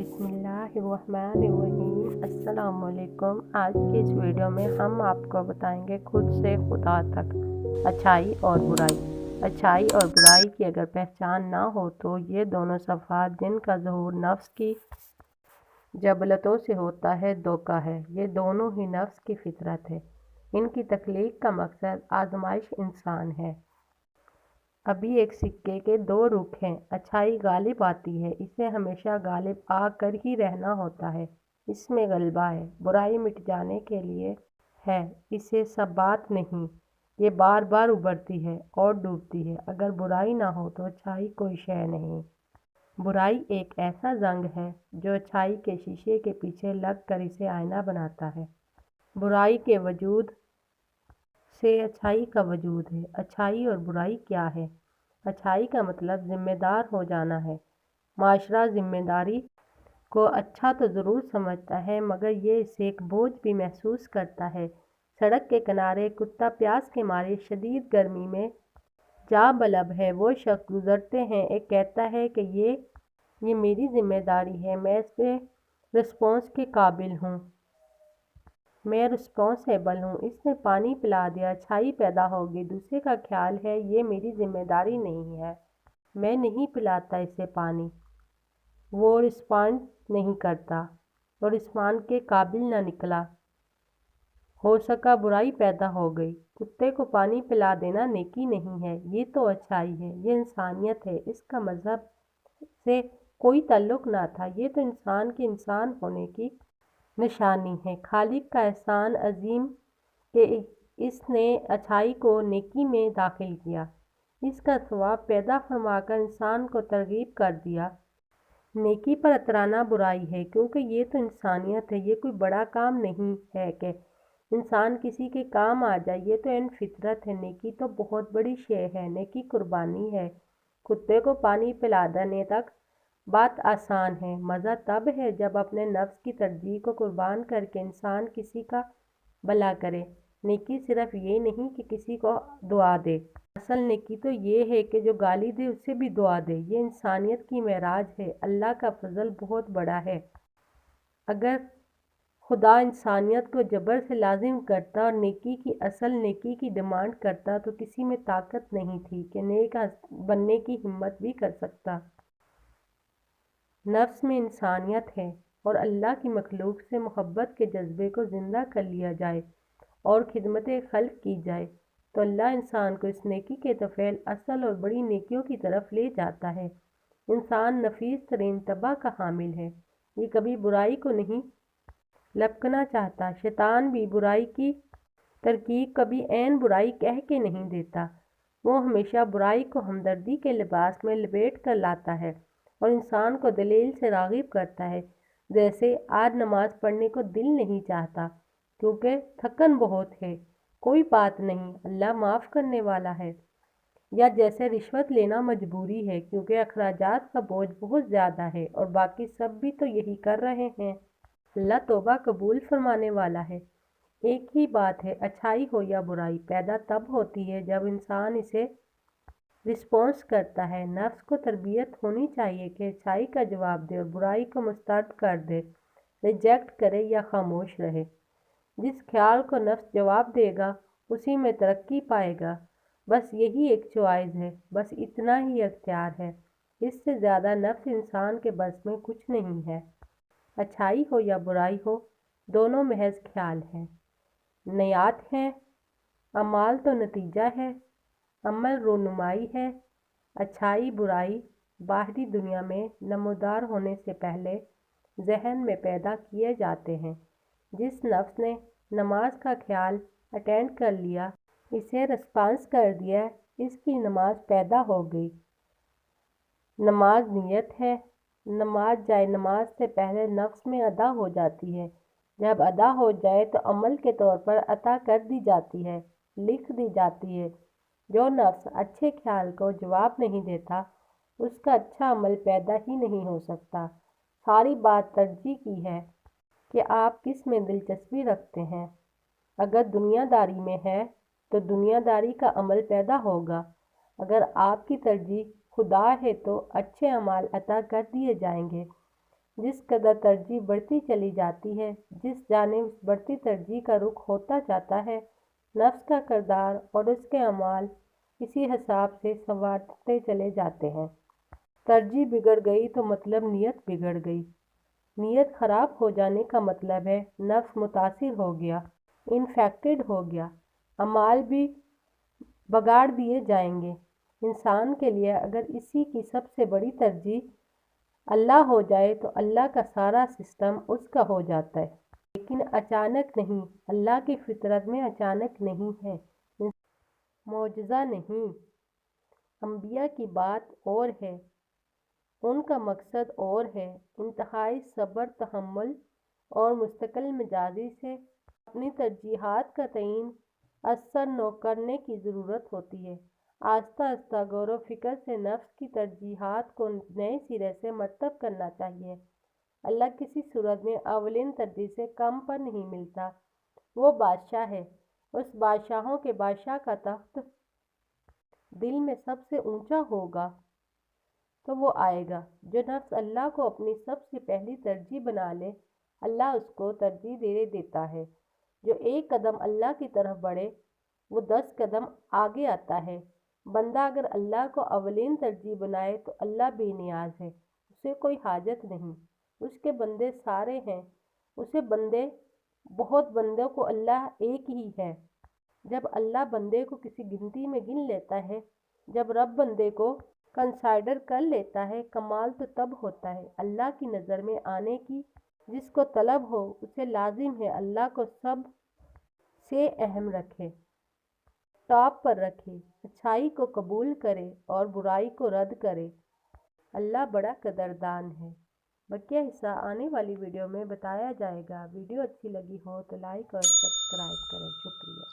बिस्मिल्लाहिर्रहमानिर्रहीम। अस्सलामुअलैकुम। आज की इस वीडियो में हम आपको बताएंगे खुद से खुदा तक, अच्छाई और बुराई। अच्छाई और बुराई की अगर पहचान ना हो तो ये दोनों सफ़ात जिनका ज़हूर नफ्स की जबलतों से होता है धोखा है। ये दोनों ही नफ्स की फितरत है। इनकी तख्लीक का मकसद आजमाइश इंसान है। अभी एक सिक्के के दो रुख हैं। अच्छाई गालिब आती है, इसे हमेशा गालिब आकर ही रहना होता है, इसमें गलबा है। बुराई मिट जाने के लिए है, इसे सबात नहीं, ये बार बार उभरती है और डूबती है। अगर बुराई ना हो तो अच्छाई कोई शय नहीं। बुराई एक ऐसा जंग है जो अच्छाई के शीशे के पीछे लग कर इसे आईना बनाता है। बुराई के वजूद से अच्छाई का वजूद है। अच्छाई और बुराई क्या है? अच्छाई का मतलब जिम्मेदार हो जाना है। माशरा जिम्मेदारी को अच्छा तो ज़रूर समझता है, मगर ये इसे एक बोझ भी महसूस करता है। सड़क के किनारे कुत्ता प्यास के मारे शदीद गर्मी में जा बलब है। वो शख्स गुजरते हैं, एक कहता है कि ये मेरी जिम्मेदारी है, मैं इस पे रिस्पॉन्स के काबिल हूँ, मैं रिस्पॉन्सिबल हूँ। इसने पानी पिला दिया, अच्छाई पैदा होगी। दूसरे का ख्याल है ये मेरी जिम्मेदारी नहीं है, मैं नहीं पिलाता इसे पानी। वो रिस्पॉन्ड नहीं करता और रिस्पॉन्ड के काबिल ना निकला। हो सका बुराई पैदा हो गई। कुत्ते को पानी पिला देना नेकी नहीं है, ये तो अच्छाई है, ये इंसानियत है। इसका मज़हब से कोई ताल्लुक़ ना था, ये तो इंसान के इंसान होने की निशानी है। खालिक का एहसान अजीम कि इसने अच्छाई को नेकी में दाखिल किया, इसका सवाब पैदा फरमाकर इंसान को तरगीब कर दिया। नेकी पर अतराना बुराई है, क्योंकि ये तो इंसानियत है, ये कोई बड़ा काम नहीं है कि इंसान किसी के काम आ जाए, ये तो इन फितरत है। नेकी तो बहुत बड़ी शे है, नेकी कुर्बानी है। कुत्ते को पानी पिला देने तक बात आसान है, मज़ा तब है जब अपने नफ्स की तरजीह को कुर्बान करके इंसान किसी का भला करे। नेकी सिर्फ ये नहीं कि किसी को दुआ दे, असल नेकी तो ये है कि जो गाली दे उसे भी दुआ दे। ये इंसानियत की मेराज है। अल्लाह का फजल बहुत बड़ा है। अगर खुदा इंसानियत को जबर से लाजिम करता और नेकी की असल नेकी की डिमांड करता तो किसी में ताकत नहीं थी कि नेक बनने की हिम्मत भी कर सकता। नफ्स में इंसानियत है और अल्लाह की मखलूक से मोहब्बत के जज्बे को ज़िंदा कर लिया जाए और खिदमत खल्क की जाए तो अल्लाह इंसान को इस नेकी के तफ़ैल असल और बड़ी नेकियों की तरफ ले जाता है। इंसान नफीस तरीन तबा का हामिल है, ये कभी बुराई को नहीं लपकना चाहता। शैतान भी बुराई की तरकीब कभी ऐन बुराई कह के नहीं देता, वो हमेशा बुराई को हमदर्दी के लिबास में लपेट कर लाता है और इंसान को दलील से राग़िब करता है। जैसे आज नमाज पढ़ने को दिल नहीं चाहता क्योंकि थकन बहुत है, कोई बात नहीं, अल्लाह माफ़ करने वाला है। या जैसे रिश्वत लेना मजबूरी है क्योंकि अखराजात का बोझ बहुत ज़्यादा है और बाकी सब भी तो यही कर रहे हैं। अल्लाह तौबा कबूल फरमाने वाला है। एक ही बात है, अच्छाई हो या बुराई पैदा तब होती है जब इंसान इसे रिस्पॉन्स करता है। नफ्स को तरबियत होनी चाहिए कि अच्छाई का जवाब दे और बुराई को मुस्तरद कर दे, रिजेक्ट करे या खामोश रहे। जिस ख्याल को नफ्स जवाब देगा उसी में तरक्की पाएगा। बस यही एक चॉइस है, बस इतना ही अख्तियार है, इससे ज़्यादा नफ्स इंसान के बस में कुछ नहीं है। अच्छाई हो या बुराई हो, दोनों महज ख्याल हैं, नियात हैं। अमाल तो नतीजा है, अमल रोनुमाई है। अच्छाई बुराई बाहरी दुनिया में नमूदार होने से पहले जहन में पैदा किए जाते हैं। जिस नफ्स ने नमाज का ख्याल अटेंड कर लिया, इसे रिस्पॉन्स कर दिया, इसकी नमाज पैदा हो गई। नमाज नियत है। नमाज जाए नमाज से पहले नफ्स में अदा हो जाती है। जब अदा हो जाए तो अमल के तौर पर अता कर दी जाती है, लिख दी जाती है। जो नफ्स अच्छे ख्याल को जवाब नहीं देता उसका अच्छा अमल पैदा ही नहीं हो सकता। सारी बात तरजीह की है कि आप किस में दिलचस्पी रखते हैं। अगर दुनियादारी में है तो दुनियादारी का अमल पैदा होगा। अगर आपकी तरजीह खुदा है तो अच्छे अमाल अता कर दिए जाएंगे। जिस कदर तरजीह बढ़ती चली जाती है, जिस जानिब उस बढ़ती तरजीह का रुख होता जाता है, नफ्स का किरदार और उसके अमाल इसी हिसाब से संवारते चले जाते हैं। तरजीह बिगड़ गई तो मतलब नीयत बिगड़ गई। नीयत खराब हो जाने का मतलब है नफ्स मुतासिर हो गया, इन्फेक्टेड हो गया, अमाल भी बगाड़ दिए जाएंगे। इंसान के लिए अगर इसी की सबसे बड़ी तरजीह अल्लाह हो जाए तो अल्लाह का सारा सिस्टम उसका हो जाता है, लेकिन अचानक नहीं। अल्लाह की फितरत में अचानक नहीं है, मौजज़ा नहीं। अंबिया की बात और है, उनका मकसद और है। इंतहाई सब्र, तहम्मुल और मुस्तकिल मिजाजी से अपनी तरजीहात का तयीन असर नो करने की ज़रूरत होती है। आस्ता आस्ता गौर व फिक्र से नफ्स की तरजीहात को नए सिरे से मरतब करना चाहिए। अल्लाह किसी सूरत में अवलिन तरजीह से कम पर नहीं मिलता। वो बादशाह है, उस बादशाहों के बादशाह का तख्त दिल में सबसे ऊंचा होगा तो वो आएगा। जो नफ्स अल्लाह को अपनी सबसे पहली तरजीह बना ले, अल्लाह उसको तरजीह दे देता है। जो एक कदम अल्लाह की तरफ बढ़े, वो 10 कदम आगे आता है। बंदा अगर अल्लाह को अवलीन तरजीह बनाए तो अल्लाह बेनियाज है, उसे कोई हाजत नहीं। उसके बंदे सारे हैं, उसे बंदे बहुत, बंदों को अल्लाह एक ही है। जब अल्लाह बंदे को किसी गिनती में गिन लेता है, जब रब बंदे को कंसाइडर कर लेता है, कमाल तो तब होता है अल्लाह की नज़र में आने की। जिसको तलब हो उसे लाजिम है अल्लाह को सब से अहम रखे, टॉप पर रखे, अच्छाई को कबूल करे और बुराई को रद्द करे। अल्लाह बड़ा कदरदान है। बकिया हिस्सा आने वाली वीडियो में बताया जाएगा। वीडियो अच्छी लगी हो तो लाइक और सब्सक्राइब करें। शुक्रिया।